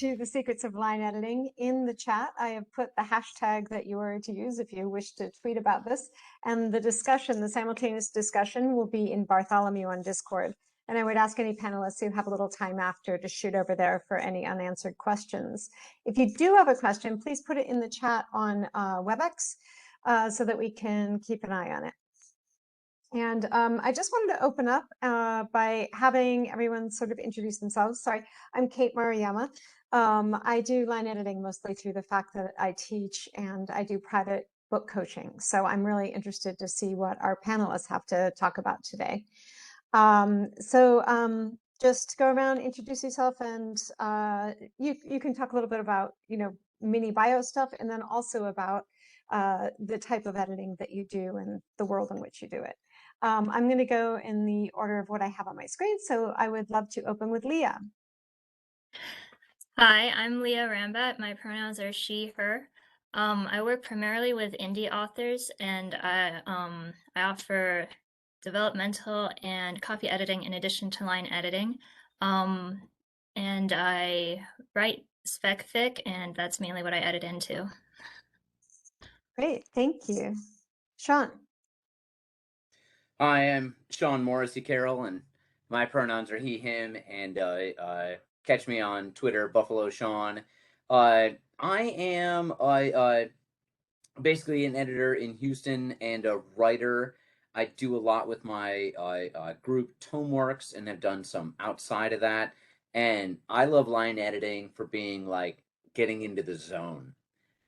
to the secrets of line editing. In the chat, I have put the hashtag that you are to use if you wish to tweet about this. And the discussion, the simultaneous discussion, will be in Bartholomew on Discord. And I would ask any panelists who have a little time after to shoot over there for any unanswered questions. If you do have a question, please put it in the chat on WebEx so that we can keep an eye on it. And I just wanted to open up by having everyone sort of introduce themselves. Sorry, I'm Kate Maruyama. I do line editing mostly through the fact that I teach and I do private book coaching. So I'm really interested to see what our panelists have to talk about today. Just go around, introduce yourself, and you can talk a little bit about, mini bio stuff, and then also about the type of editing that you do and the world in which you do it. I'm going to go in the order of what I have on my screen, so I would love to open with Leah. Hi, I'm Leah Rambat. My pronouns are she, her. I work primarily with indie authors, and I offer developmental and copy editing in addition to line editing. And I write spec fic, and that's mainly what I edit into. Great, thank you. Sean. Hi, I'm Sean Morrissey Carroll, and my pronouns are he, him, and catch me on Twitter, Buffalo Sean. I am basically an editor in Houston and a writer. I do a lot with my group Tomeworks and have done some outside of that. And I love line editing for being like getting into the zone.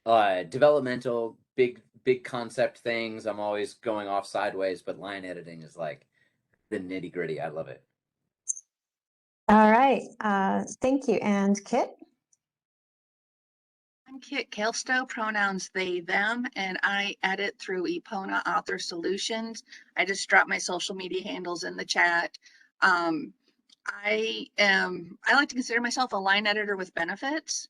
Developmental, big concept things, I'm always going off sideways, but line editing is like the nitty gritty. I love it. All right, thank you. And Kit? I'm Kit Kelstow, pronouns they, them, and I edit through Epona Author Solutions. I just dropped my social media handles in the chat. I like to consider myself a line editor with benefits,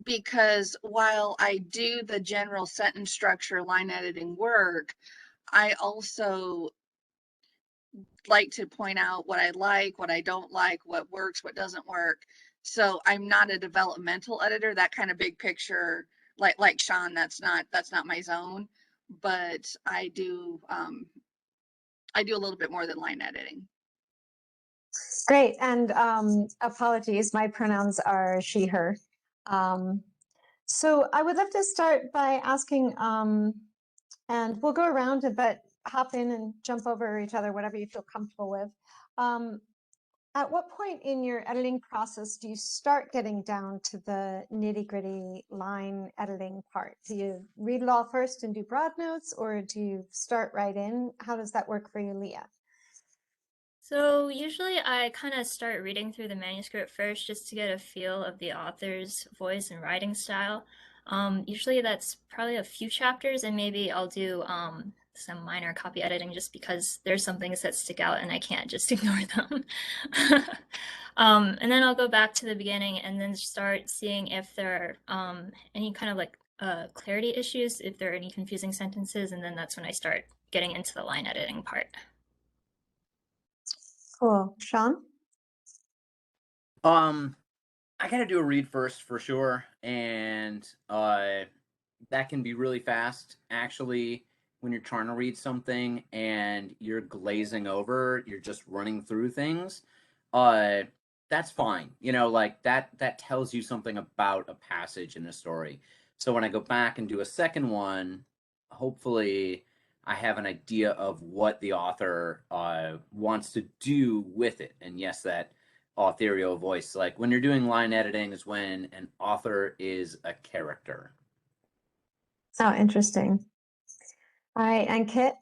because while I do the general sentence structure line editing work, I also like to point out what I like, what I don't like, what works, what doesn't work. So I'm not a developmental editor, that kind of big picture, like Sean, that's not my zone, but I do a little bit more than line editing. Great, and apologies, my pronouns are she, her. So I would love to start by asking, and we'll go around, but hop in and jump over each other, whatever you feel comfortable with. At what point in your editing process do you start getting down to the nitty-gritty line editing part? Do you read it all first and do broad notes, or do you start right in? How does that work for you, Leah? So usually I kind of start reading through the manuscript first just to get a feel of the author's voice and writing style. Usually that's probably a few chapters, and maybe I'll do some minor copy editing just because there's some things that stick out and I can't just ignore them. And then I'll go back to the beginning and then start seeing if there are any kind of like clarity issues, if there are any confusing sentences, and then that's when I start getting into the line editing part. Cool. Sean? I gotta do a read first for sure, and that can be really fast actually when you're trying to read something and you're glazing over, you're just running through things. That's fine, like that tells you something about a passage in a story. So when I go back and do a second one, hopefully I have an idea of what the author wants to do with it. And yes, that authorial voice, like when you're doing line editing, is when an author is a character. Oh, interesting. All right, and Kit?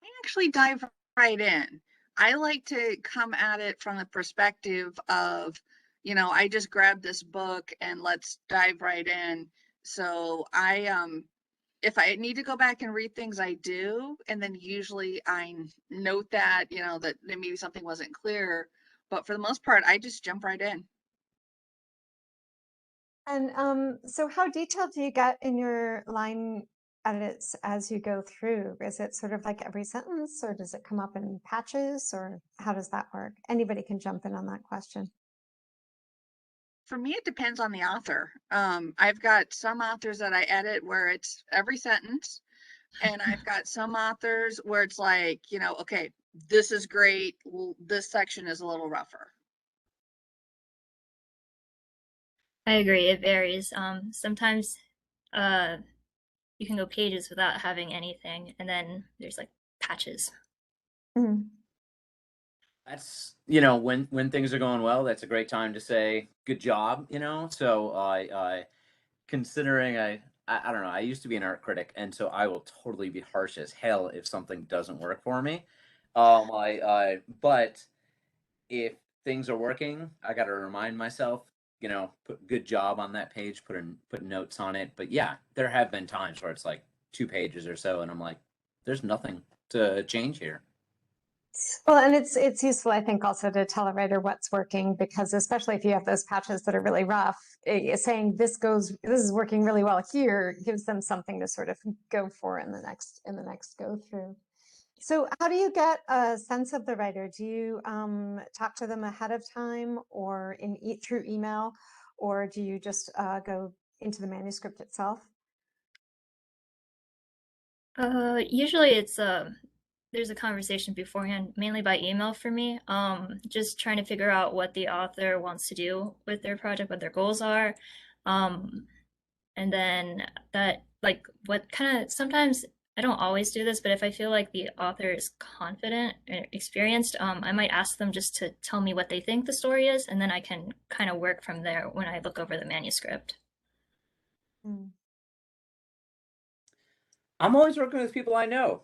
I actually dive right in. I like to come at it from the perspective of, I just grabbed this book and let's dive right in. So if I need to go back and read things, I do. And then usually I note that, that maybe something wasn't clear. But for the most part, I just jump right in. And so how detailed do you get in your line edits as you go through? Is it sort of like every sentence, or does it come up in patches, or how does that work? Anybody can jump in on that question. For me, it depends on the author. I've got some authors that I edit where it's every sentence, and I've got some authors where it's like, okay, this is great. Well, this section is a little rougher. I agree. It varies. Sometimes uh, you can go pages without having anything, and then there's like patches. Mhm. That's when things are going well, that's a great time to say good job. So I considering I don't know, I used to be an art critic, and so I will totally be harsh as hell if something doesn't work for me. But if things are working, I got to remind myself, put good job on that page, put notes on it. But yeah, there have been times where it's like 2 pages or so, and I'm like, there's nothing to change here. Well, and it's useful, I think, also to tell a writer what's working, because especially if you have those patches that are really rough, saying this is working really well here gives them something to sort of go for in the next go through. So how do you get a sense of the writer? Do you talk to them ahead of time, or through email, or do you just go into the manuscript itself? Usually it's there's a conversation beforehand, mainly by email for me. Just trying to figure out what the author wants to do with their project, what their goals are. Um, and then that like what kind of sometimes I don't always do this, but if I feel like the author is confident and experienced, I might ask them just to tell me what they think the story is, and then I can kind of work from there when I look over the manuscript. Mm. I'm always working with people I know.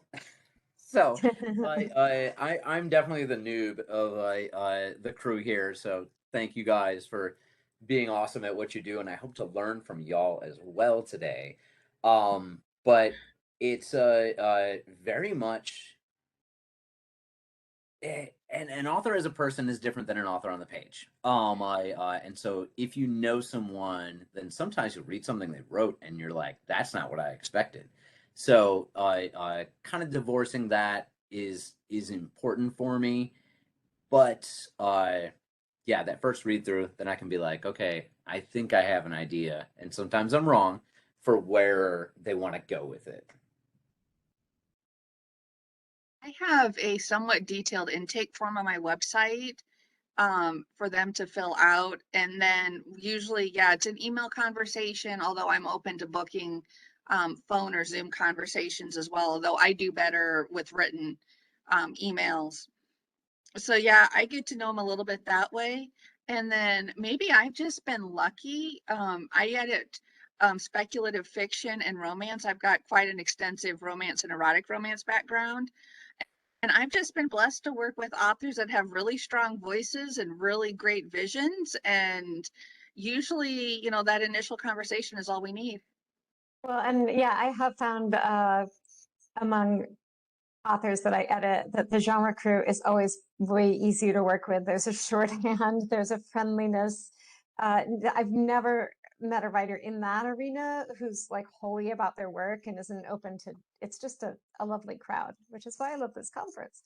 So I'm definitely the noob of the crew here. So thank you guys for being awesome at what you do, and I hope to learn from y'all as well today. But it's very much and an author as a person is different than an author on the page. And so if you know someone, then sometimes you read something they wrote and you're like, that's not what I expected. So kind of divorcing that is important for me. But yeah, that first read through, then I can be like, okay, I think I have an idea, and sometimes I'm wrong for where they want to go with it. I have a somewhat detailed intake form on my website for them to fill out. And then usually, yeah, it's an email conversation, although I'm open to booking phone or Zoom conversations as well, although I do better with written emails. So yeah, I get to know them a little bit that way. And then maybe I've just been lucky. I edit speculative fiction and romance. I've got quite an extensive romance and erotic romance background. And I've just been blessed to work with authors that have really strong voices and really great visions. And usually, that initial conversation is all we need. Well, and yeah, I have found among authors that I edit that the genre crew is always way easier to work with. There's a shorthand, there's a friendliness. I've never met a writer in that arena who's like wholly about their work and isn't open to, it's just a lovely crowd, which is why I love this conference.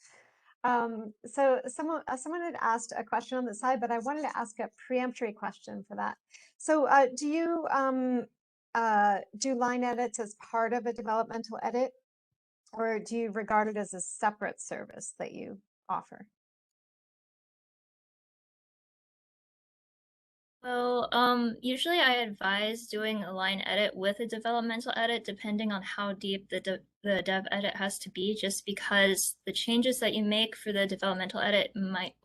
So someone had asked a question on the side, but I wanted to ask a preemptory question for that. So do you do line edits as part of a developmental edit, or do you regard it as a separate service that you offer? Well, usually I advise doing a line edit with a developmental edit, depending on how deep the dev edit has to be, just because the changes that you make for the developmental edit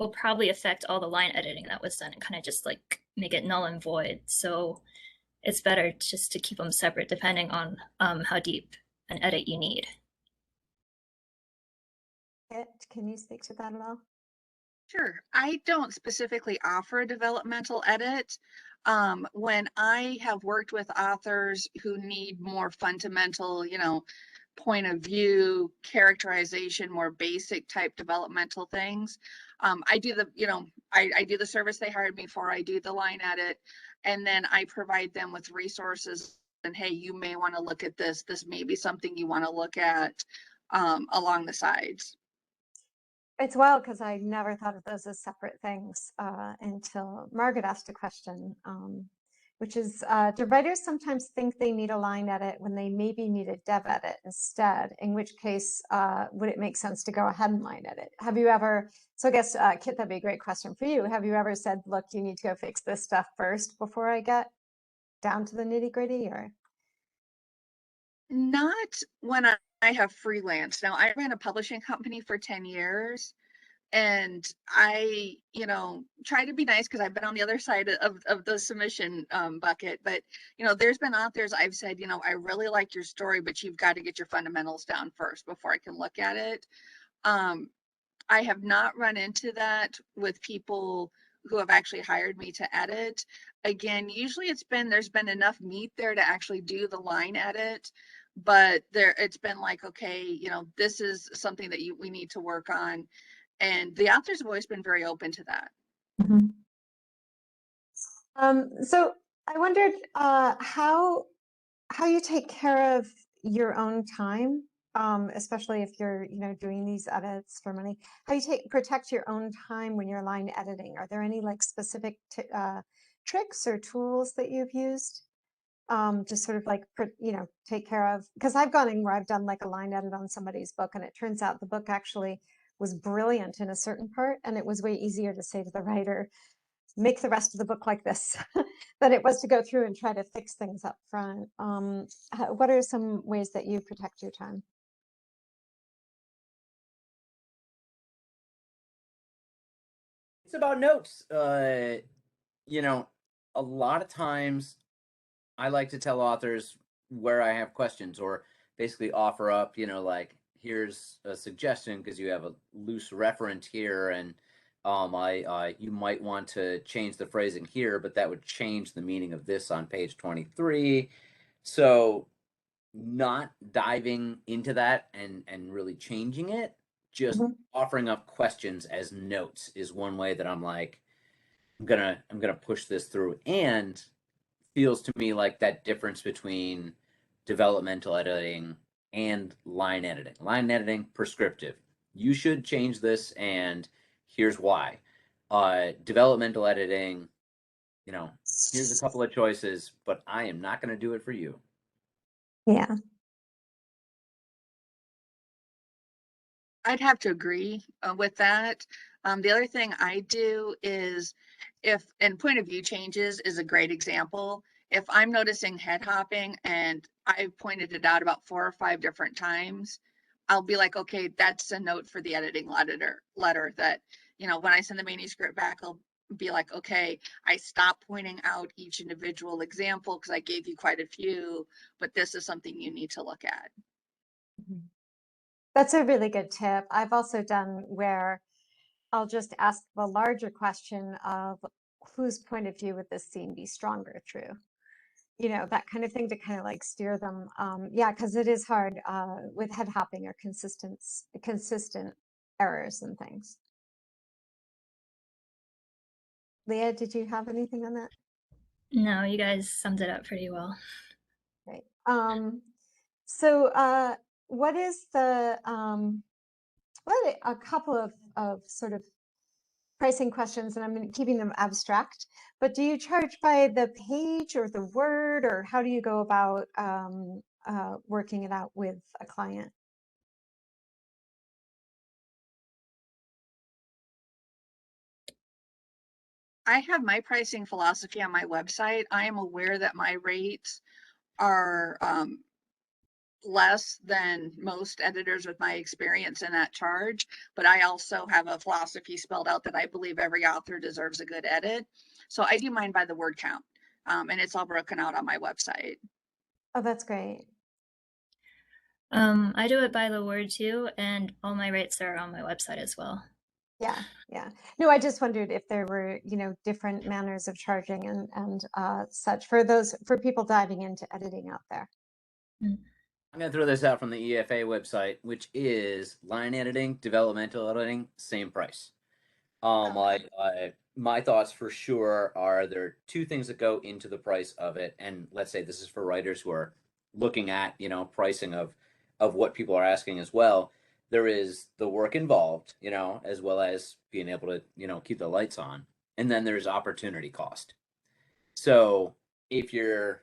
will probably affect all the line editing that was done and kind of just like make it null and void. So it's better just to keep them separate depending on how deep an edit you need. Can you speak to that at all? Sure. I don't specifically offer a developmental edit. When I have worked with authors who need more fundamental, point of view, characterization, more basic type developmental things, I do I do the service they hired me for. I do the line edit, and then I provide them with resources. And hey, you may want to look at this. This may be something you want to look at along the sides. It's wild because I never thought of those as separate things until Margaret asked a question, which is, do writers sometimes think they need a line edit when they maybe need a dev edit instead? In which case, would it make sense to go ahead and line edit? Have you ever, so I guess, Kit, that'd be a great question for you. Have you ever said, look, you need to go fix this stuff first before I get down to the nitty gritty, or? Not when I have freelance. Now, I ran a publishing company for 10 years, and I, try to be nice because I've been on the other side of the submission bucket. But, there's been authors I've said, I really like your story, but you've got to get your fundamentals down first before I can look at it. I have not run into that with people who have actually hired me to edit. Again, usually there's been enough meat there to actually do the line edit, but it's been like, okay, this is something that we need to work on. And the authors have always been very open to that. Mm-hmm. So I wondered how you take care of your own time, especially if you're, doing these edits for money. How you protect your own time when you're line editing. Are there any like specific tricks or tools that you've used to sort of like, take care of? Because I've gone in where I've done like a line edit on somebody's book, and it turns out the book actually was brilliant in a certain part, and it was way easier to say to the writer, make the rest of the book like this than it was to go through and try to fix things up front. What are some ways that you protect your time? It's about notes. A lot of times I like to tell authors where I have questions, or basically offer up, like, here's a suggestion because you have a loose referent here, and you might want to change the phrasing here, but that would change the meaning of this on page 23. So not diving into that and really changing it, just offering up questions as notes is one way that I'm like, I'm gonna push this through. And feels to me like that difference between developmental editing and line editing. Line editing, prescriptive. You should change this, and here's why. Developmental editing, here's a couple of choices, but I am not going to do it for you. Yeah. I'd have to agree with that. The other thing I do is and point of view changes is a great example. If I'm noticing head hopping and I've pointed it out about 4 or 5 different times, I'll be like, okay, that's a note for the editing letter that, when I send the manuscript back, I'll be like, okay, I stopped pointing out each individual example because I gave you quite a few, but this is something you need to look at. That's a really good tip. I've also done where I'll just ask the larger question of whose point of view would this scene be stronger through? That kind of thing to kind of like steer them. Yeah, because it is hard with head hopping or consistent errors and things. Leah, did you have anything on that? No, you guys summed it up pretty well. Great. So what is the what a couple of sort of pricing questions, and I'm keeping them abstract, but do you charge by the page or the word, or how do you go about working it out with a client? I have my pricing philosophy on my website. I am aware that my rates are less than most editors with my experience in that charge, but I also have a philosophy spelled out that I believe every author deserves a good edit. So I do mine by the word count, and it's all broken out on my website. Oh, that's great. I do it by the word too, and all my rates are on my website as well. Yeah, yeah. No, I just wondered if there were, different manners of charging and such for people diving into editing out there. Mm. I'm going to throw this out from the EFA website, which is line editing, developmental editing, same price. My thoughts for sure are there are 2 things that go into the price of it, and let's say this is for writers who are looking at pricing of what people are asking as well. there is the work involved, as well as being able to, keep the lights on. And then there's opportunity cost. So if you're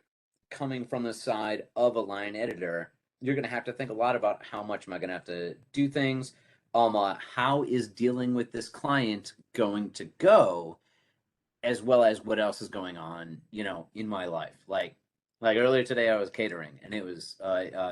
coming from the side of a line editor, you're going to have to think a lot about how much am I going to have to do things. How is dealing with this client going to go, as well as what else is going on, in my life. Like earlier today, I was catering, and it was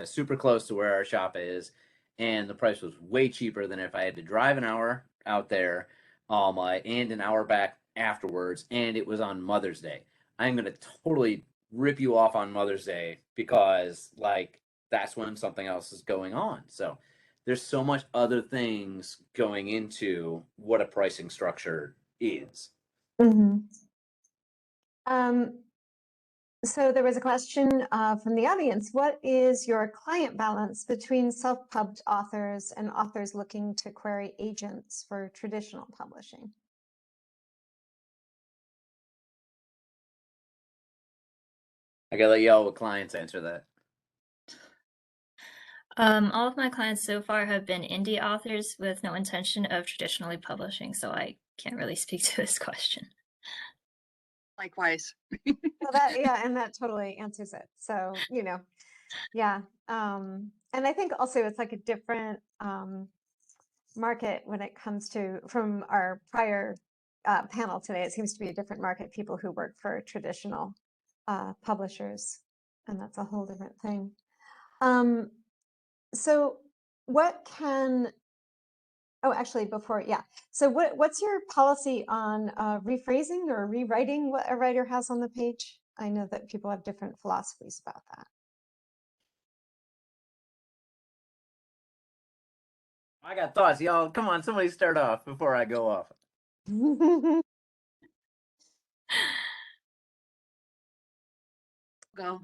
super close to where our shop is, and the price was way cheaper than if I had to drive an hour out there, and an hour back afterwards, and it was on Mother's Day. I'm gonna totally rip you off on Mother's Day because like that's when something else is going on. So there's so much other things going into what a pricing structure is. Mhm. Um, so there was a question from the audience. What is your client balance between self-pubbed authors and authors looking to query agents for traditional publishing? I gotta let y'all with clients answer that. All of my clients so far have been indie authors with no intention of traditionally publishing, so I can't really speak to this question. Likewise. Well, and that totally answers it. So, yeah. And I think also it's like a different market when it comes to, from our prior panel today, it seems to be a different market, people who work for traditional publishers, and that's a whole different thing. So what can, oh, actually before, yeah. So what's your policy on rephrasing or rewriting what a writer has on the page? I know that people have different philosophies about that. I got thoughts, y'all. Come on, somebody start off before I go off. Go.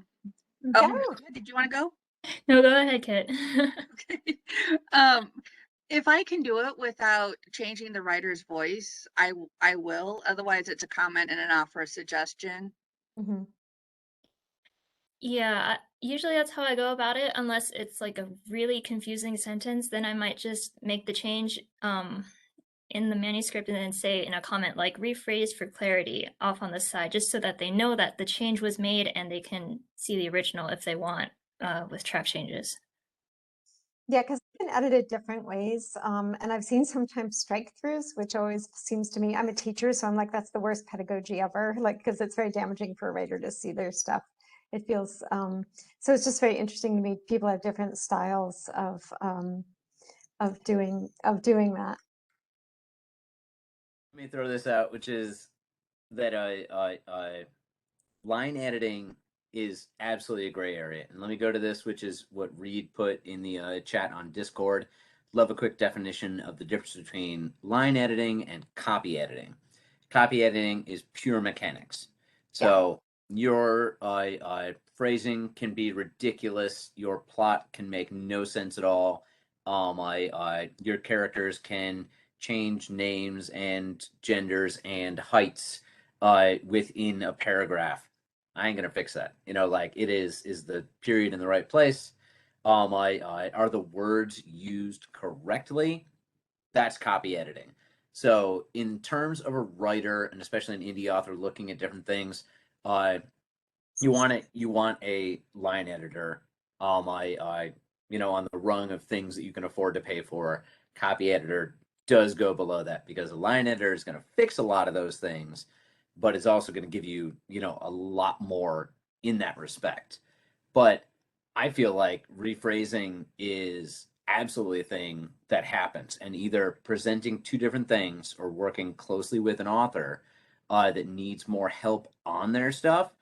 Go. Did you want to go? No, go ahead, Kit. Okay. If I can do it without changing the writer's voice, I will. Otherwise, it's a comment and an offer a suggestion. Mhm. Yeah, usually that's how I go about it, unless it's like a really confusing sentence, then I might just make the change in the manuscript and then say in a comment like rephrase for clarity off on the side, just so that they know that the change was made and they can see the original if they want with track changes. Yeah, because it's been edited different ways. And I've seen sometimes strike throughs, which always seems to me, I'm a teacher, so I'm like, that's the worst pedagogy ever. Like, because it's very damaging for a writer to see their stuff. It feels, so it's just very interesting to me. People have different styles of doing that. Let me throw this out, which is that line editing is absolutely a gray area. And let me go to this, which is what Reed put in the chat on Discord. Love a quick definition of the difference between line editing and copy editing. Copy editing is pure mechanics. So your phrasing can be ridiculous. Your plot can make no sense at all. Your characters can change names and genders and heights within a paragraph. I ain't gonna fix that. Like it is the period in the right place? Are the words used correctly? That's copy editing. So in terms of a writer and especially an indie author looking at different things, uh, you want a line editor, on the rung of things that you can afford to pay for. Copy editor does go below that because a line editor is going to fix a lot of those things, but it's also going to give you, a lot more in that respect. But I feel like rephrasing is absolutely a thing that happens, and either presenting two different things or working closely with an author that needs more help on their stuff.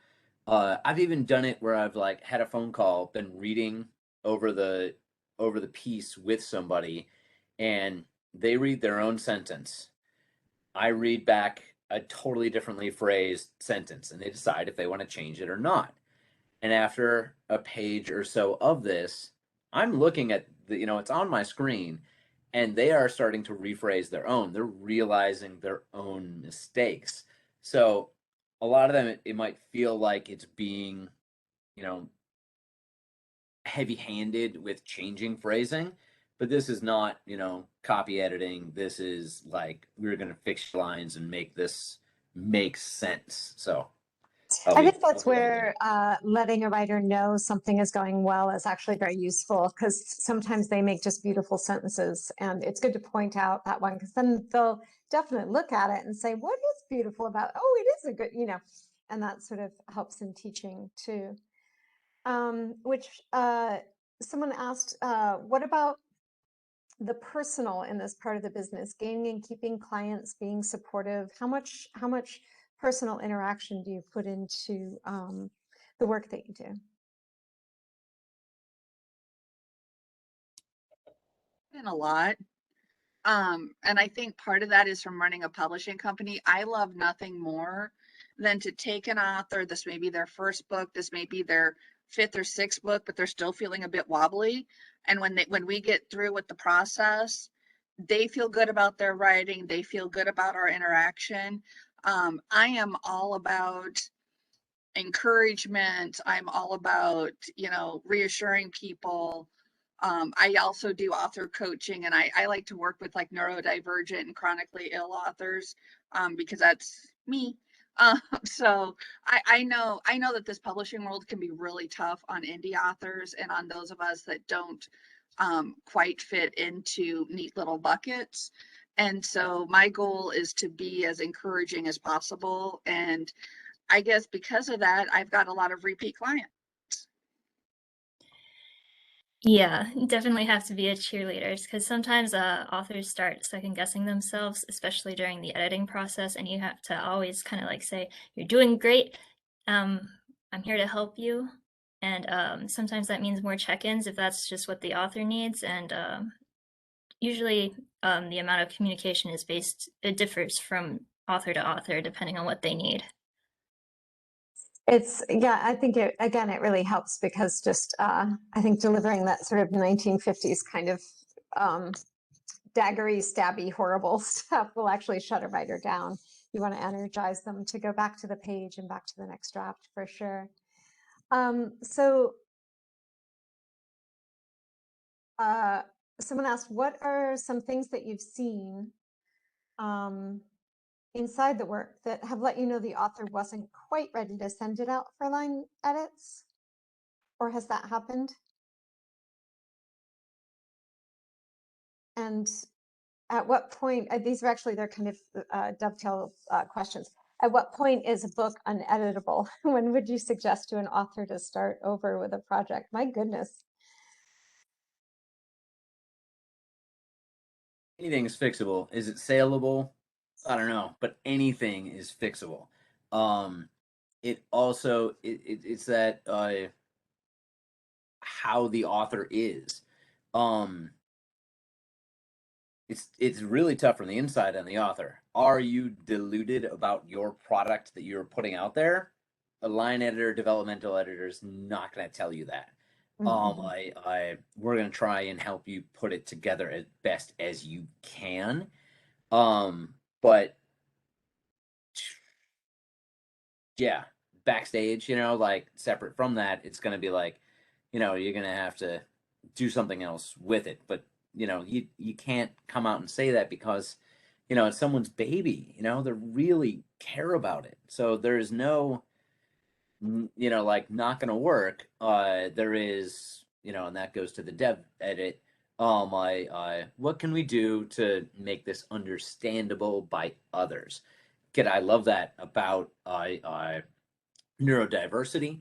I've even done it where I've like had a phone call, been reading over the piece with somebody, and they read their own sentence. I read back a totally differently phrased sentence, and they decide if they want to change it or not. And after a page or so of this, I'm looking at it's on my screen, and they are starting to rephrase their own. They're realizing their own mistakes. So a lot of them, it might feel like it's being, you know, heavy handed with changing phrasing, but this is not, copy editing. This is like, we're going to fix your lines and make this make sense. So I think that's where letting a writer know something is going well is actually very useful, because sometimes they make just beautiful sentences, and it's good to point out that one, because then they'll definitely look at it and say, what is beautiful about, oh, it is a good, and that sort of helps in teaching too. Which someone asked, what about the personal in this part of the business, gaining and keeping clients, being supportive? How much personal interaction do you put into the work that you do? And a lot. And I think part of that is from running a publishing company. I love nothing more than to take an author, this may be their first book, this may be their fifth or sixth book, but they're still feeling a bit wobbly. And when we get through with the process, they feel good about their writing, they feel good about our interaction. I am all about encouragement. I'm all about, reassuring people. I also do author coaching, and I like to work with like neurodivergent and chronically ill authors, because that's me. So I know that this publishing world can be really tough on indie authors and on those of us that don't quite fit into neat little buckets. And so my goal is to be as encouraging as possible. And I guess because of that, I've got a lot of repeat clients. Yeah, definitely have to be a cheerleaders, because sometimes authors start second guessing themselves, especially during the editing process, and you have to always kind of like say, "You're doing great. I'm here to help you." And sometimes that means more check-ins if that's just what the author needs. And usually, the amount of communication is it differs from author to author depending on what they need. Yeah, I think it really helps, because just I think delivering that sort of 1950s kind of daggery, stabby, horrible stuff will actually shut a writer down. You want to energize them to go back to the page and back to the next draft, for sure. So someone asked, what are some things that you've seen inside the work that have let you know the author wasn't quite ready to send it out for line edits? Or has that happened? And at what point, these are actually, they're kind of dovetail questions. At what point is a book uneditable? When would you suggest to an author to start over with a project? My goodness. Anything is fixable. Is it saleable? I don't know, but anything is fixable. It also it's that how the author is. Um, it's really tough from the inside on the author. Are you deluded about your product that you're putting out there? A line editor, developmental editor is not going to tell you that. We're going to try and help you put it together as best as you can. But yeah, backstage, like separate from that, it's going to be like, you're going to have to do something else with it. But, you can't come out and say that, because, it's someone's baby, they really care about it. So there's no, like, not going to work. There is, and that goes to the dev edit. What can we do to make this understandable by others? I love that about neurodiversity.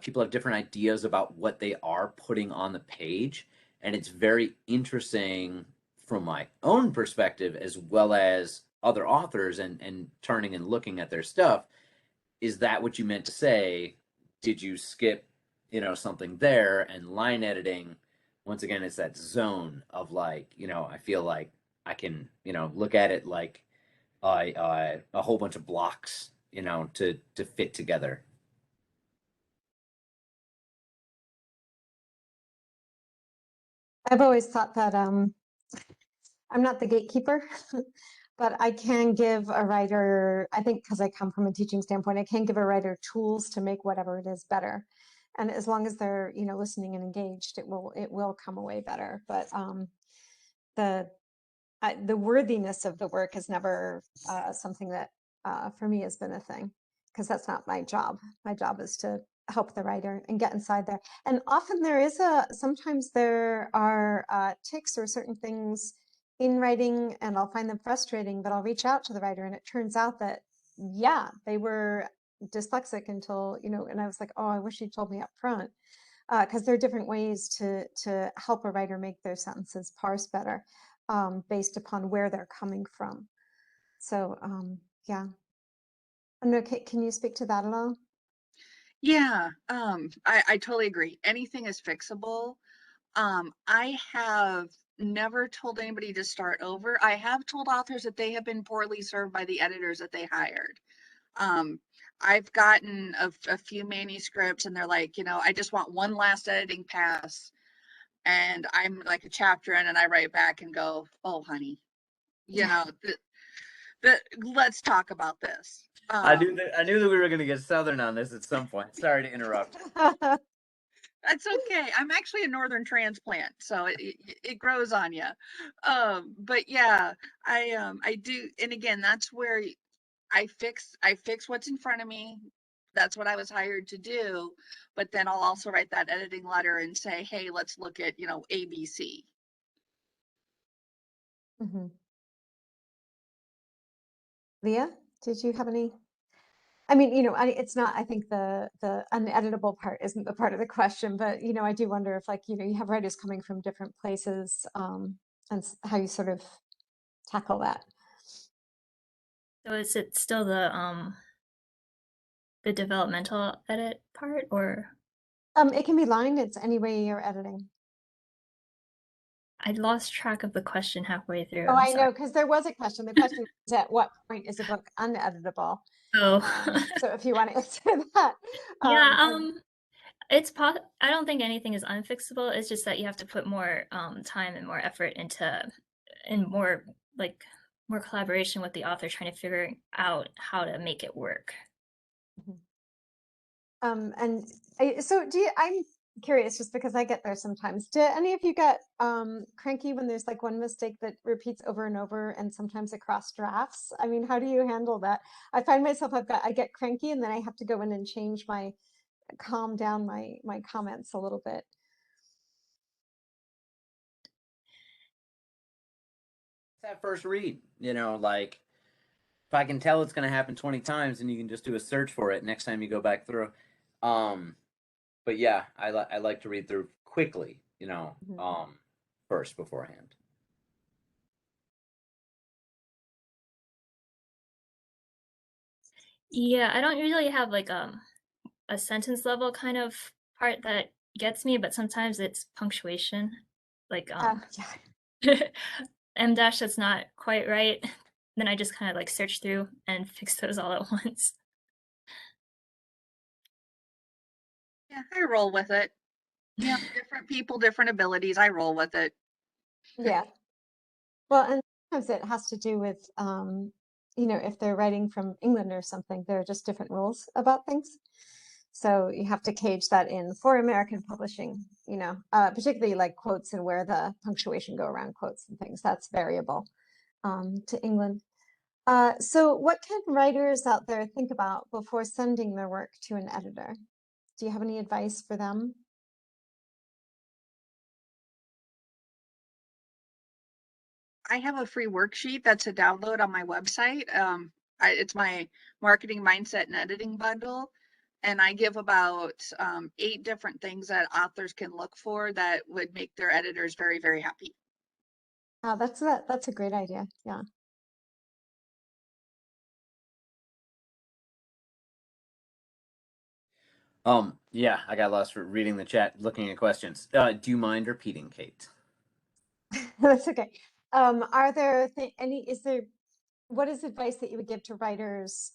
People have different ideas about what they are putting on the page, and it's very interesting from my own perspective, as well as other authors, and turning and looking at their stuff. Is that what you meant to say? Did you skip, something there? And line editing, once again, it's that zone of like, I feel like I can, look at it like a whole bunch of blocks, to fit together. I've always thought that I'm not the gatekeeper, but I can give a writer, I think because I come from a teaching standpoint, I can give a writer tools to make whatever it is better. And as long as they're, you know, listening and engaged, it will come away better. But the the worthiness of the work is never something that for me has been a thing, because that's not my job. My job is to help the writer and get inside there. And often sometimes there are tics or certain things in writing, and I'll find them frustrating, but I'll reach out to the writer, and it turns out that, yeah, they were dyslexic until, you know, and I was like, oh, I wish you told me up front. Because there are different ways to help a writer make their sentences parse better, based upon where they're coming from. So yeah. And okay, can you speak to that at all? Yeah, I totally agree. Anything is fixable. I have never told anybody to start over. I have told authors that they have been poorly served by the editors that they hired. Um, I've gotten a few manuscripts and they're like, you know, I just want one last editing pass. And I'm like a chapter in and I write back and go, oh, honey, you know, let's talk about this. I knew that we were going to get Southern on this at some point. Sorry to interrupt. That's okay. I'm actually a northern transplant, so it grows on you. But yeah, I do, and again, that's where I fix what's in front of me. That's what I was hired to do. But then I'll also write that editing letter and say, hey, let's look at, you know, ABC. Mhm. Leah, did you have any? I mean, you know, it's not, I think the uneditable part isn't the part of the question, but, you know, I do wonder if, like, you know, you have writers coming from different places, and how you sort of tackle that. So is it still the developmental edit part, or It can be lined, it's any way you're editing. I lost track of the question halfway through. Oh, I'm I know, sorry. because there was a question. The question was, at what point is a book uneditable? Oh, So if you want to answer that. yeah. And I don't think anything is unfixable. It's just that you have to put more time and more effort into, and more like more collaboration with the author, trying to figure out how to make it work. and so I'm curious, just because I get there sometimes. Do any of you get cranky when there's like one mistake that repeats over and over, and sometimes across drafts? I mean, how do you handle that? I find myself, I get cranky, and then I have to go in and calm down my comments a little bit. It's that first read, you know, like if I can tell it's going to happen 20 times, and you can just do a search for it next time you go back through. But yeah, I like to read through quickly, you know, first beforehand. Yeah, I don't usually have like a sentence level kind of part that gets me, but sometimes it's punctuation, like Yeah. M dash that's not quite right. Then I just kind of like search through and fix those all at once. Yeah, I roll with it. Yeah, different people, different abilities. I roll with it. Yeah. Well, and sometimes it has to do with, you know, if they're writing from England or something, there are just different rules about things. So you have to cage that in for American publishing, you know, particularly like quotes and where the punctuation go around quotes and things. That's variable to England. So what can writers out there think about before sending their work to an editor? Do you have any advice for them? I have a free worksheet that's a download on my website. It's my marketing mindset and editing bundle. And I give about 8 different things that authors can look for that would make their editors very, very happy. That's a great idea. Yeah. Yeah, I got lost for reading the chat, looking at questions. Do you mind repeating, Kate? That's okay. Are there what is advice that you would give to writers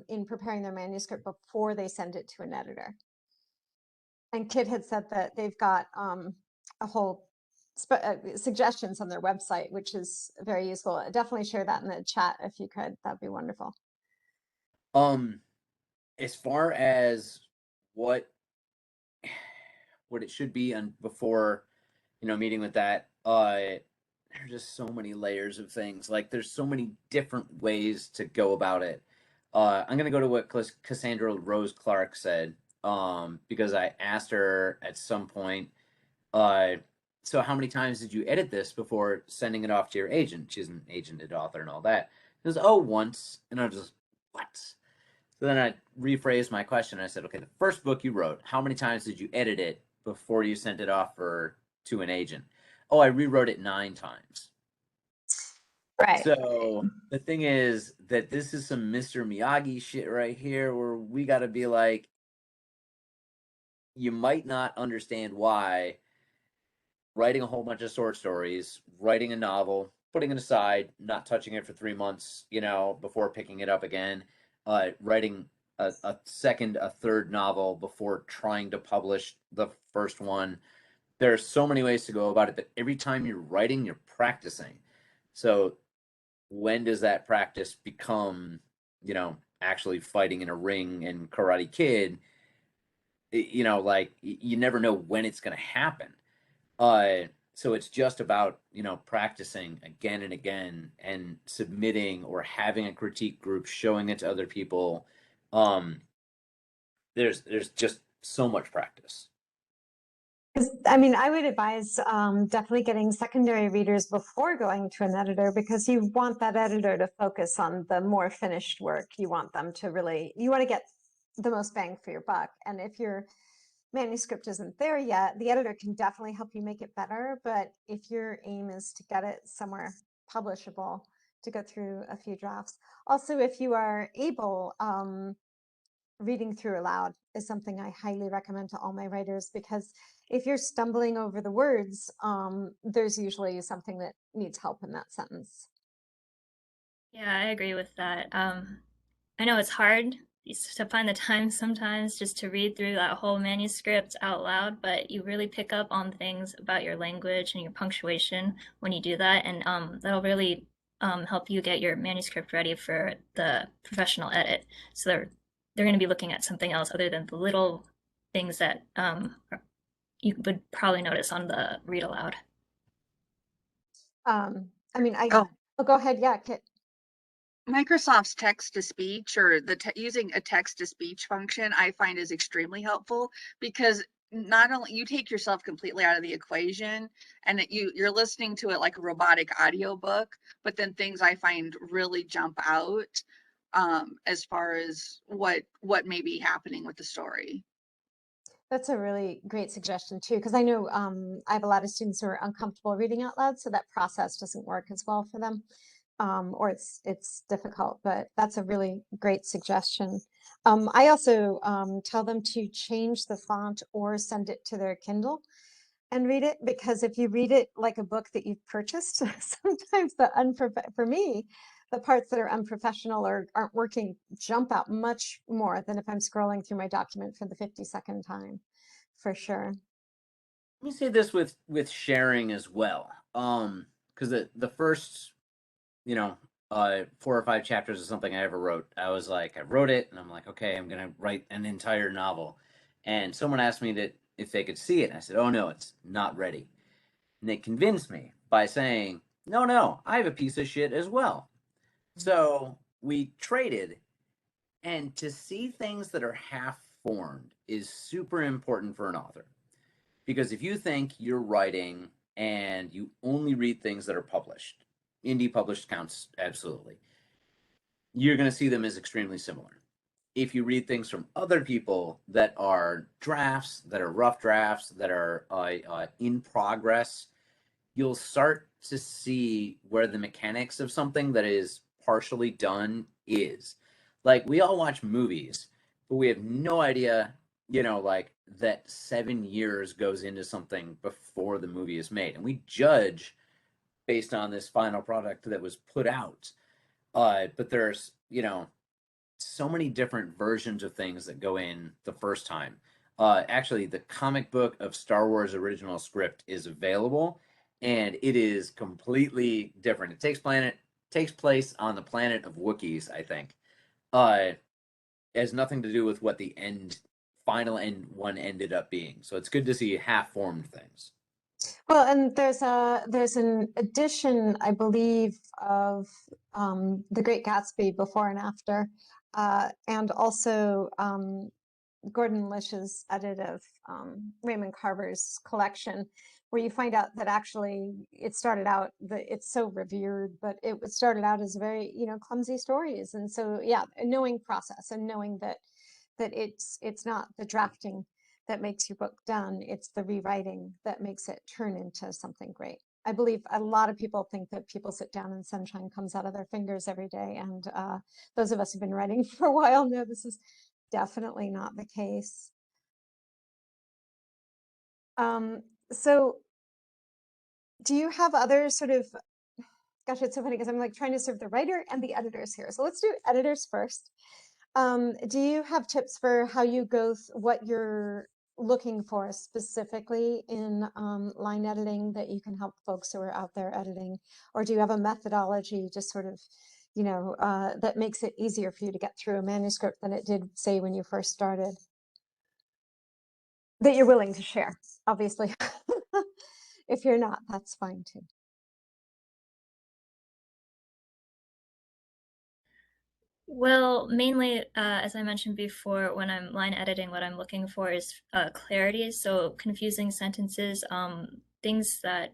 in preparing their manuscript before they send it to an editor? And Kit had said that they've got a whole suggestions on their website, which is very useful. Definitely share that in the chat if you could. That'd be wonderful. As far as what what it should be and before, meeting with that, there's just so many layers of things. Like there's so many different ways to go about it. I'm gonna go to what Cassandra Rose Clark said, because I asked her at some point, uh, so how many times did you edit this before sending it off to your agent? She's an agented author and all that. She goes, oh, once. And I was just, what? So then I rephrased my question. I said, okay, the first book you wrote, how many times did you edit it before you sent it off to an agent? Oh, I rewrote it 9 times. Right. So the thing is that this is some Mr. Miyagi shit right here where we got to be like, you might not understand why writing a whole bunch of short stories, writing a novel, putting it aside, not touching it for 3 months, before picking it up again, writing a second, a third novel before trying to publish the first one. There are so many ways to go about it that every time you're writing, you're practicing. So when does that practice become, actually fighting in a ring and Karate Kid? Like you never know when it's going to happen. So it's just about, practicing again and again and submitting or having a critique group, showing it to other people. There's just so much practice. I mean, I would advise definitely getting secondary readers before going to an editor, because you want that editor to focus on the more finished work. You want them to you want to get the most bang for your buck. And if your manuscript isn't there yet, the editor can definitely help you make it better. But if your aim is to get it somewhere publishable, to go through a few drafts. Also, if you are able, reading through aloud is something I highly recommend to all my writers, because if you're stumbling over the words, there's usually something that needs help in that sentence. Yeah, I agree with that. I know it's hard to find the time sometimes just to read through that whole manuscript out loud, but you really pick up on things about your language and your punctuation when you do that, and that'll really help you get your manuscript ready for the professional edit. So they're going to be looking at something else other than the little things that you would probably notice on the read aloud. I mean, Oh, go ahead. Yeah, Kit. Microsoft's text to speech, or using a text to speech function, I find is extremely helpful, because not only you take yourself completely out of the equation, and you're listening to it like a robotic audiobook, but then things I find really jump out as far as what may be happening with the story. That's a really great suggestion too, because I know I have a lot of students who are uncomfortable reading out loud, so that process doesn't work as well for them, or it's difficult. But that's a really great suggestion. I also tell them to change the font or send it to their Kindle and read it, because if you read it like a book that you've purchased, sometimes for me, the parts that are unprofessional or aren't working jump out much more than if I'm scrolling through my document for the 52nd time, for sure. Let me say this with sharing as well, because the first, 4 or 5 chapters of something I ever wrote, I was like, I wrote it and I'm like, okay, I'm gonna write an entire novel, and someone asked me that if they could see it, and I said, oh no, it's not ready, and they convinced me by saying, no, I have a piece of shit as well. So we traded, and to see things that are half formed is super important for an author. Because if you think you're writing and you only read things that are published, indie published counts absolutely, you're going to see them as extremely similar. If you read things from other people that are drafts, that are rough drafts, that are in progress, you'll start to see where the mechanics of something that is partially done is. Like, we all watch movies, but we have no idea, like that 7 years goes into something before the movie is made. And we judge based on this final product that was put out. But there's, so many different versions of things that go in the first time. Actually, the comic book of Star Wars original script is available, and it is completely different. It takes place on the planet of Wookiees, I think. It has nothing to do with what the end final end one ended up being. So it's good to see half-formed things. Well, and there's an edition, I believe, of The Great Gatsby before and after, and also Gordon Lish's edit of Raymond Carver's collection, where you find out that actually it started out that it's so revered, but it started out as very, clumsy stories. And so, yeah, knowing process and knowing that it's not the drafting that makes your book done, it's the rewriting that makes it turn into something great. I believe a lot of people think that people sit down and sunshine comes out of their fingers every day. And those of us who've been writing for a while know this is definitely not the case. So do you have other sort of, gosh, it's so funny because I'm like trying to serve the writer and the editors here. So let's do editors first. Do you have tips for how you go, what you're looking for specifically in line editing that you can help folks who are out there editing? Or do you have a methodology just sort of, that makes it easier for you to get through a manuscript than it did, say, when you first started? That you're willing to share, obviously. If you're not, that's fine too. Well, mainly, as I mentioned before, when I'm line editing, what I'm looking for is clarity. So confusing sentences, things that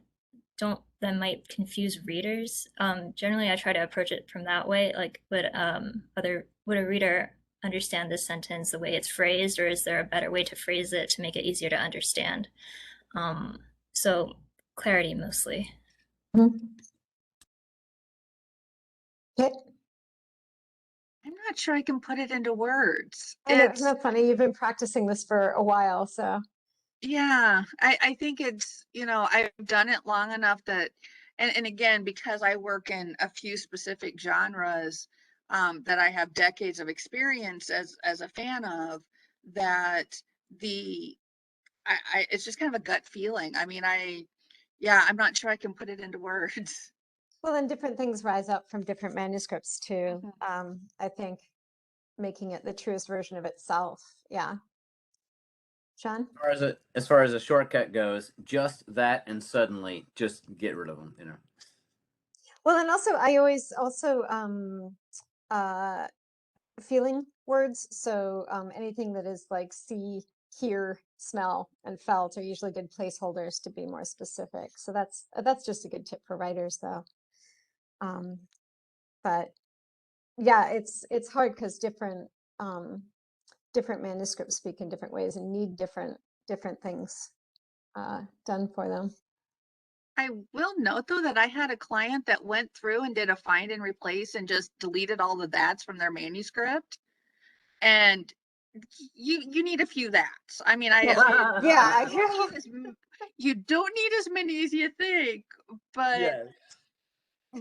might confuse readers. Generally, I try to approach it from that way. Like, would a reader understand this sentence the way it's phrased, or is there a better way to phrase it to make it easier to understand? So clarity mostly. Mm-hmm. Okay. I'm not sure I can put it into words. I know, isn't that funny? You've been practicing this for a while, so. Yeah, I think it's, I've done it long enough that, and again, because I work in a few specific genres, that I have decades of experience as a fan of, that it's just kind of a gut feeling. I mean, I'm not sure I can put it into words. Well, and different things rise up from different manuscripts too. Mhm. I think making it the truest version of itself. Yeah. Sean? As far as a shortcut goes, just that and suddenly just get rid of them, Well, and also I always also feeling words. So anything that is like see, hear, smell, and felt are usually good placeholders to be more specific. So that's just a good tip for writers, though. But yeah, it's hard because different manuscripts speak in different ways and need different things done for them. I will note though that I had a client that went through and did a find and replace and just deleted all the that's from their manuscript. And you need a few that's. I mean, Yeah, you don't need as many as you think, but Yeah.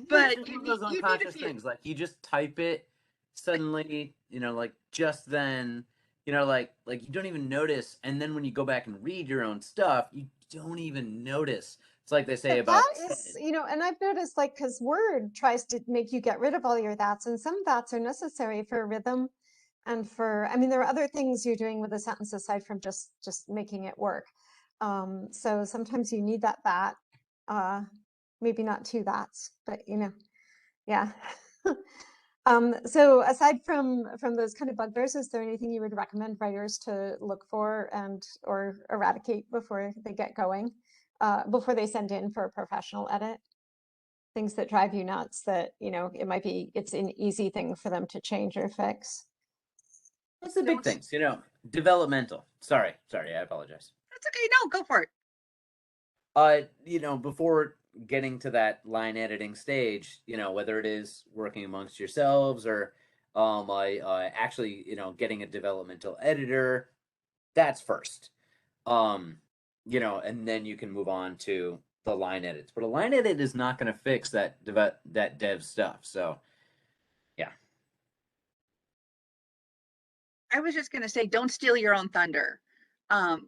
but It's one you of need those unconscious a few. things. Like you just type it, suddenly, like just then, like you don't even notice, and then when you go back and read your own stuff, you don't even notice. It's like they say but about that is, and I've noticed like because Word tries to make you get rid of all your that's, and some that's are necessary for rhythm and I mean, there are other things you're doing with a sentence aside from just making it work. So sometimes you need that, maybe not two that's, but yeah. So aside from those kind of bugbears, is there anything you would recommend writers to look for or eradicate before they get going, before they send in for a professional edit? Things that drive you nuts that, it's an easy thing for them to change or fix. what's the big things, developmental. Sorry, I apologize. That's okay. No, go for it. Before getting to that line editing stage, whether it is working amongst yourselves or actually, getting a developmental editor, that's first. And then you can move on to the line edits. But a line edit is not going to fix that dev stuff. So, yeah. I was just going to say, don't steal your own thunder.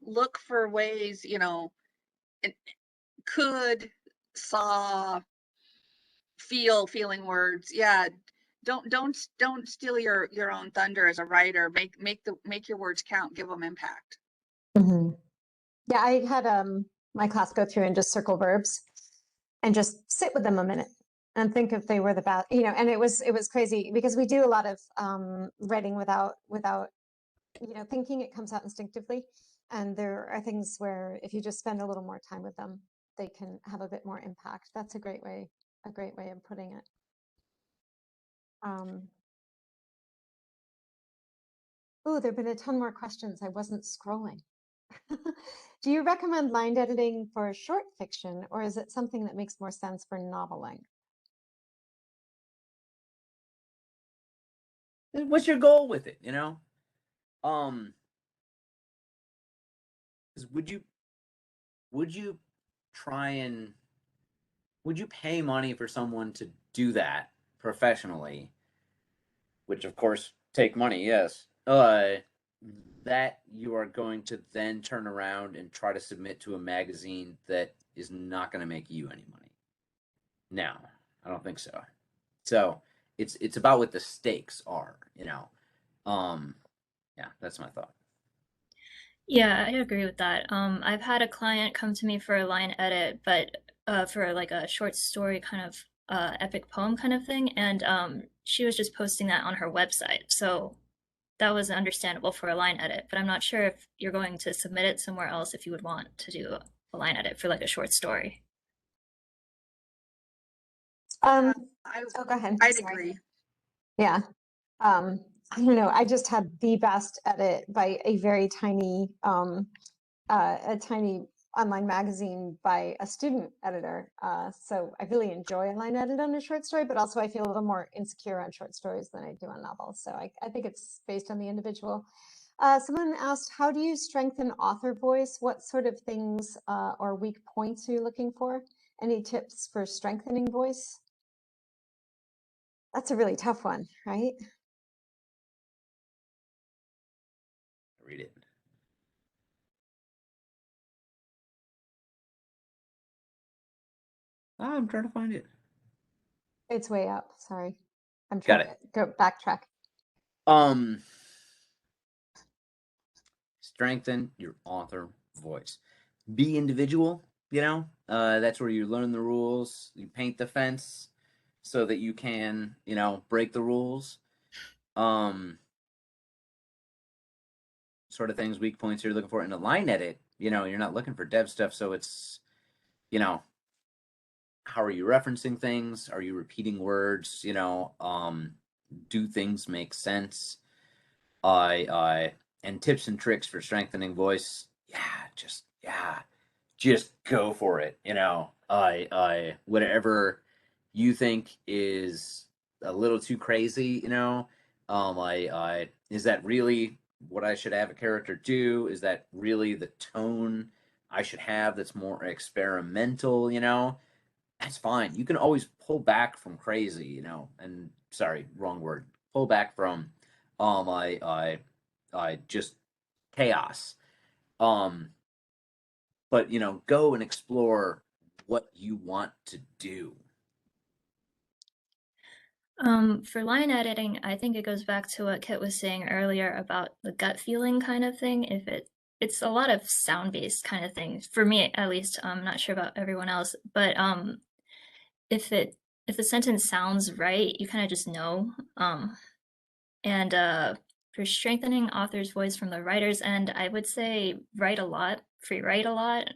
Look for ways, could, saw, feeling words. Yeah. Don't steal your own thunder as a writer. Make your words count. Give them impact. Mhm. Yeah, I had my class go through and just circle verbs and just sit with them a minute and think if they were the best, you know, and it was crazy because we do a lot of writing without you know, thinking. It comes out instinctively. And there are things where if you just spend a little more time with them, they can have a bit more impact. That's a great way of putting it. Oh, there've been a ton more questions. I wasn't scrolling. Do you recommend line editing for short fiction, or is it something that makes more sense for noveling? What's your goal with it? You know, 'cause would you try and would you pay money for someone to do that professionally? Which of course take money, yes. That you are going to then turn around and try to submit to a magazine that is not going to make you any money. No, I don't think so. So it's about what the stakes are, you know. Yeah, that's my thought. Yeah, I agree with that. I've had a client come to me for a line edit, but for like a short story kind of epic poem kind of thing, and she was just posting that on her website. So that was understandable for a line edit, but I'm not sure if you're going to submit it somewhere else if you would want to do a line edit for like a short story. Oh, go ahead. I'd Sorry. agree. Yeah. I don't know. I just had the best edit by a very tiny, a tiny online magazine by a student editor. So I really enjoy a line edit on a short story, but also I feel a little more insecure on short stories than I do on novels. So I think it's based on the individual. Someone asked, how do you strengthen author voice? What sort of things or weak points are you looking for? Any tips for strengthening voice? That's a really tough one, right? Read it. I'm trying to find it. It's way up. Sorry. I'm Got trying to go backtrack. Strengthen your author voice. Be individual, you know? That's where you learn the rules, you paint the fence so that you can, you know, break the rules. Sort of things, weak points you're looking for in a line edit. You know, you're not looking for dev stuff, so it's, you know, how are you referencing things? Are you repeating words? You know, do things make sense? And tips and tricks for strengthening voice. Just go for it. You know, whatever you think is a little too crazy. You know, is that really what I should have a character do? Is that really the tone I should have? That's more experimental. You know, that's fine. You can always pull back from crazy. You know, and sorry, wrong word. Pull back from just chaos. But you know, go and explore what you want to do. For line editing, I think it goes back to what Kit was saying earlier about the gut feeling kind of thing. It's a lot of sound-based kind of thing for me, at least. I'm not sure about everyone else, but if the sentence sounds right, you kind of just know. And for strengthening author's voice from the writer's end, I would say write a lot, free write a lot.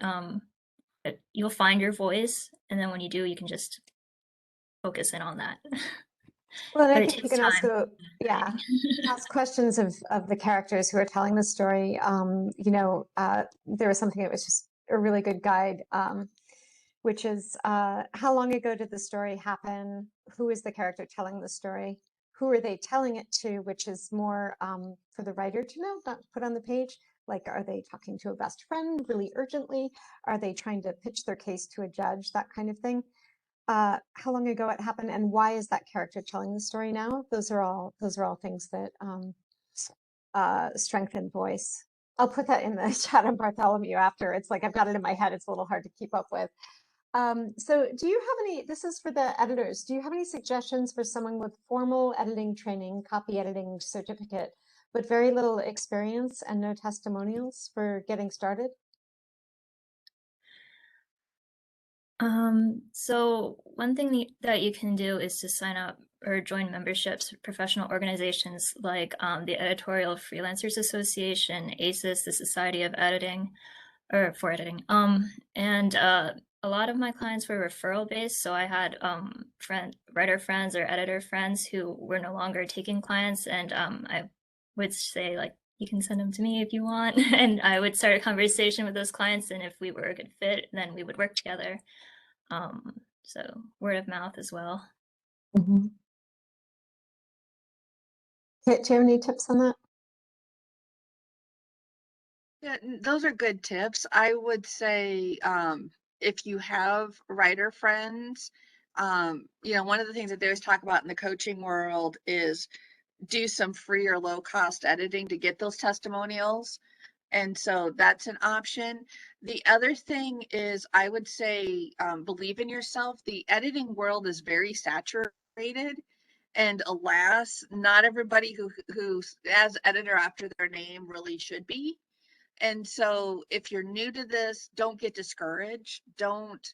You'll find your voice, and then when you do, you can just focus in on that. Well, and I But it think you takes can time. also, yeah, ask questions of the characters who are telling the story. You know, there was something that was just a really good guide, which is how long ago did the story happen? Who is the character telling the story? Who are they telling it to? Which is more for the writer to know, not to put on the page. Like, are they talking to a best friend really urgently? Are they trying to pitch their case to a judge? That kind of thing. How long ago it happened, and why is that character telling the story now? Those are all things that strengthen voice. I'll put that in the chat on Bartholomew after. It's like I've got it in my head. It's a little hard to keep up with. So do you have any, this is for the editors, do you have any suggestions for someone with formal editing training, copy editing certificate, but very little experience and no testimonials for getting started? So one thing that you can do is to sign up or join memberships, professional organizations like the Editorial Freelancers Association, ACES, the Society of Editing, or for editing. And a lot of my clients were referral based, so I had writer friends or editor friends who were no longer taking clients, and I would say like, you can send them to me if you want, and I would start a conversation with those clients, and if we were a good fit, then we would work together. So word of mouth as well. Mm-hmm. Kit, do you have any tips on that? Yeah, those are good tips. I would say if you have writer friends, one of the things that they always talk about in the coaching world is do some free or low cost editing to get those testimonials. And so that's an option. The other thing is, I would say, believe in yourself. The editing world is very saturated. And alas, not everybody who has editor after their name really should be. And so if you're new to this, don't get discouraged. Don't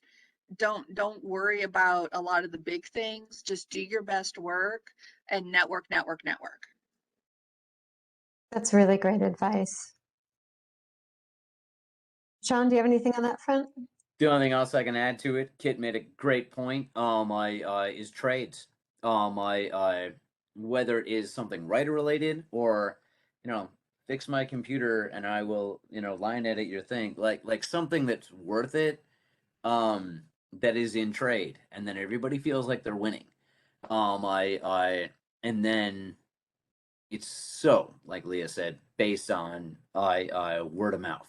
worry about a lot of the big things. Just do your best work and network, network, network. That's really great advice. Sean, do you have anything on that front? The only thing else I can add to it, Kit made a great point. Is trades. Whether it is something writer related or, fix my computer and I will, line edit your thing. Like something that's worth it. That is in trade, and then everybody feels like they're winning. And then it's so, like Leah said, based on word of mouth.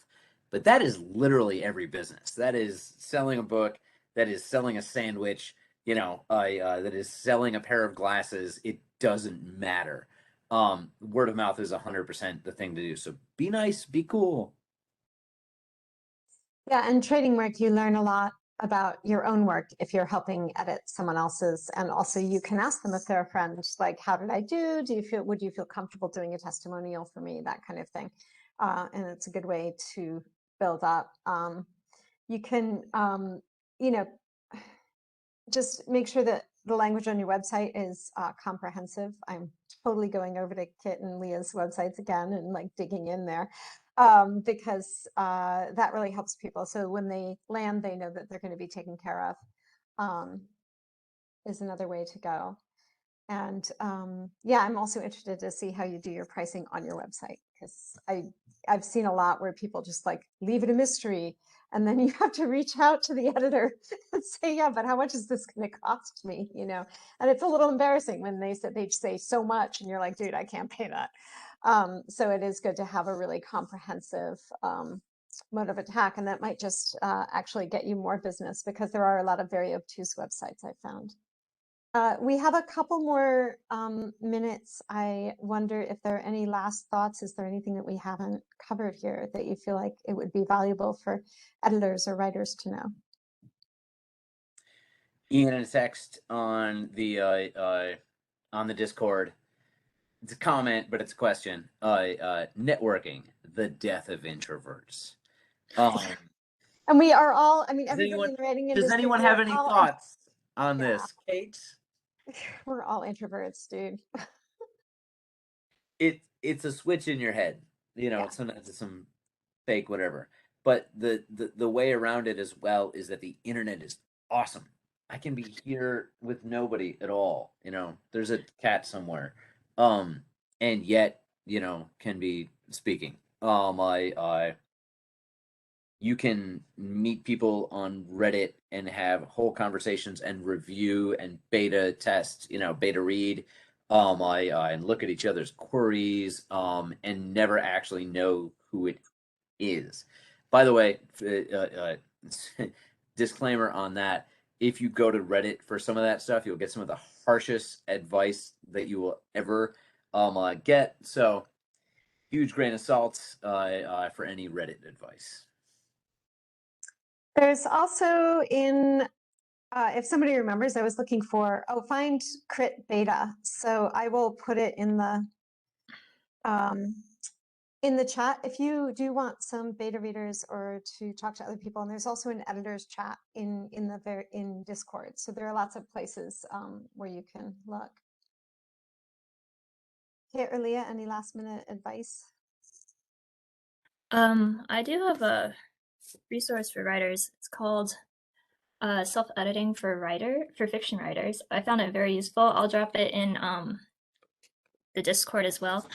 But that is literally every business. That is selling a book. That is selling a sandwich. That is selling a pair of glasses. It doesn't matter. Word of mouth is 100% the thing to do. So be nice, be cool. Yeah, and trading work, you learn a lot about your own work if you're helping edit someone else's. And also you can ask them if they're a friend, like, how did I do? Would you feel comfortable doing a testimonial for me? That kind of thing. And it's a good way to build up. You can, just make sure that the language on your website is comprehensive. I'm totally going over to Kit and Leah's websites again and like digging in there because that really helps people. So when they land, they know that they're going to be taken care of, is another way to go. And yeah, I'm also interested to see how you do your pricing on your website because I've seen a lot where people just like leave it a mystery and then you have to reach out to the editor and say, yeah, but how much is this going to cost me? And it's a little embarrassing when they say so much and you're like, dude, I can't pay that. So it is good to have a really comprehensive mode of attack, and that might just actually get you more business because there are a lot of very obtuse websites I found. We have a couple more minutes. I wonder if there are any last thoughts. Is there anything that we haven't covered here that you feel like it would be valuable for editors or writers to know? Ian, in a text on the Discord. It's a comment, but it's a question. Networking, the death of introverts. And we are all, I mean, Does everybody in the writing industry. does anyone have any thoughts on this, Kate? We're all introverts, dude. It's a switch in your head. Yeah. Sometimes it's some fake whatever. But the way around it as well is that the internet is awesome. I can be here with nobody at all. There's a cat somewhere. And yet, can be speaking. You can meet people on Reddit and have whole conversations and review and beta test, beta read, and look at each other's queries, and never actually know who it is. By the way, disclaimer on that: if you go to Reddit for some of that stuff, you'll get some of the harshest advice that you will ever get. So, huge grain of salt for any Reddit advice. There's also in, if somebody remembers, I was looking for, find crit beta. So I will put it in the chat if you do want some beta readers or to talk to other people. And there's also an editor's chat in Discord. So there are lots of places where you can look. Okay, Erlia, any last minute advice? I do have a resource for writers. It's called self-editing for fiction writers. I found it very useful. I'll drop it in the Discord as well.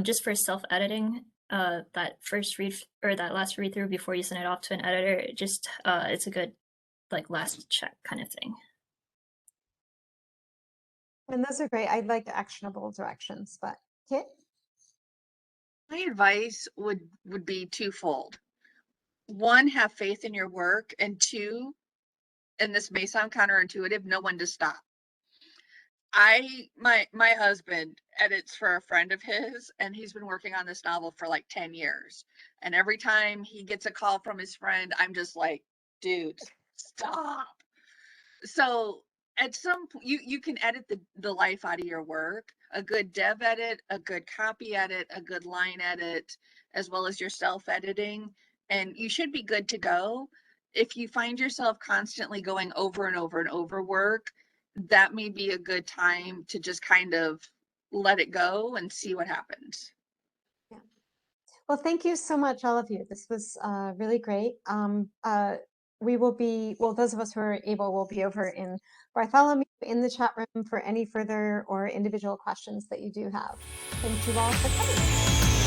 Just for self-editing, that first read or that last read through before you send it off to an editor, it's a good like last check kind of thing. And those are great. I'd like actionable directions, but Kit? My advice would be twofold. One, have faith in your work, and two, and this may sound counterintuitive, know when to stop. My husband edits for a friend of his, and he's been working on this novel for like 10 years. And every time he gets a call from his friend, I'm just like, dude, stop. So at some point, you can edit the life out of your work. A good dev edit, a good copy edit, a good line edit, as well as your self-editing, and you should be good to go. If you find yourself constantly going over and over and over work, that may be a good time to just kind of let it go and see what happens. Yeah. Well, thank you so much, all of you. This was really great. We will be, well, those of us who are able will be over in Bartholomew in the chat room for any further or individual questions that you do have. Thank you all for coming.